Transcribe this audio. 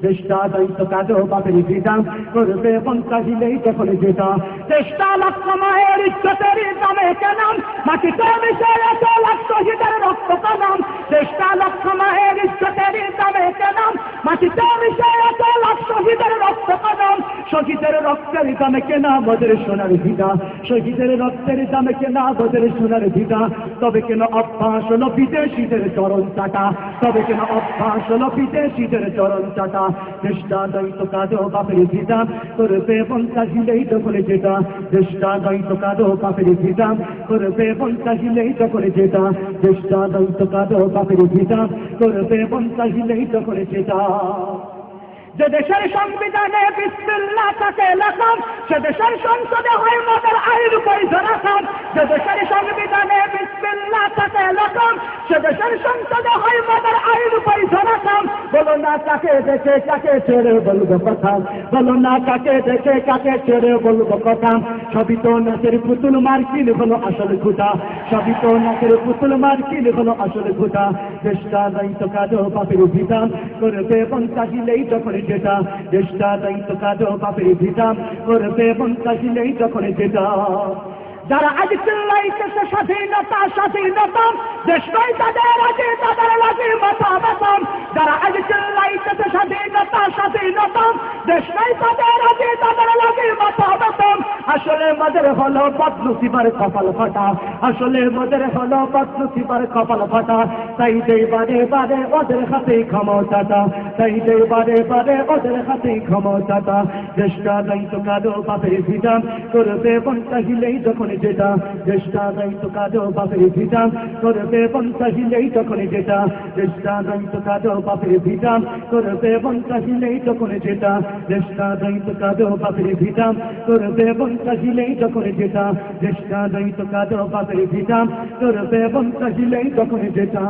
চেষ্টা দায়িত্ব কাজও পাপের ভিটা করবে এবং চাহিলেই যখন যেটা চেষ্টা লক্ষ মায়ের ইজ্জতের দামে কেনাম মাটিতে মিশে এত লাখ শহীদের রক্ত কালাম চেষ্টা লক্ষ মায়ের ইজ্জতের দামে কেনাম মাটিতে মিশে এত লাখ শহীদের রক্ত কালাম শহীদের রক্তের দামে কেনা বদের সোনার ভিটা শহীদের রক্তের দামে কেনা বদের সোনার ভিটা তবে কেন অভ্যাস হলো বিদেশিদের চরণ চাটা তবে কেন অভ্যাস হলো বিদেশিদের চরণ চাটা চেষ্টা দায়িত্ব কাজও পাপের ভিটা করবে এবং চাহিলেই যখন যেটা চেষ্টা দায়িত্ব কাজও পাপের ভিটা করবে এবং চাহিলেই যখন যেটা চেষ্টা দায়িত্ব কাজও পাপের ভিটা করবে এবং চাহিলেই যখন যেটা যে দেশের সংবিধানে বিসমিল্লাহ থাকে লেখাম সে দেশের সংসদে হয় মদের আইন বৈধ রাখাম যে দেশের সংবিধানে বিসমিল্লাহ থাকে লেখাম সে দেশের সংসদে হয় মদের আইন বৈধ রাখাম বলো না কাকে দেখে কাকে ছেড়ে বলবো কথা বলো না কাকে দেখে কাকে ছেড়ে বলবো কথা সবই তো নাচের পুতুল মার্কিন হলো আসল খুঁটা সবই তো নাচের পুতুল মার্কিন হলো আসল খুঁটা চেষ্টা দায়িত্ব কাজও পাপের ভিটা করবে এবং চাহিলেই যখন যেটা চেষ্টা দায়িত্ব কাজও পাপের ভিটা করবে এবং চাহিলেই যখন যেটা যারা আজ চিল্লাইতেছে স্বাধীনতা স্বাধীনতা দেশ নয় তাদের আগে তাদের লাগে মাথা ব্যথাম যারা আজ চিল্লাইতেছে স্বাধীনতা স্বাধীনতা দেশ নয় তাদের আগে তাদের লাগে মাথা ব্যথাম আসলে মদের হলো বদনসিবার কপাল ফাটা আসলে মদের হলো বদনসিবার কপাল ফাটা তাই যে বারে বারে ওদের হাতে ক্ষমতাটা তাই যে বারে বারে ওদের হাতে ক্ষমতাটা চেষ্টা দায়িত্ব কাজও পাপের ভিটা করবে এবং চাহিলেই যখন যেটা চেষ্টা দায়িত্ব কাজও পাপের ভিটা করবে এবং চাহিলেই যখন যেটা চেষ্টা দায়িত্ব কাজও পাপের ভিটা করবে এবং চাহিলেই যখন যেটা চেষ্টা দায়িত্ব কাজও পাপের ভিটা করবে এবং চাহিলেই যখন যেটা চেষ্টা দায়িত্ব কাজও পাপের ভিটা করবে এবং চাহিলেই যখন যেটা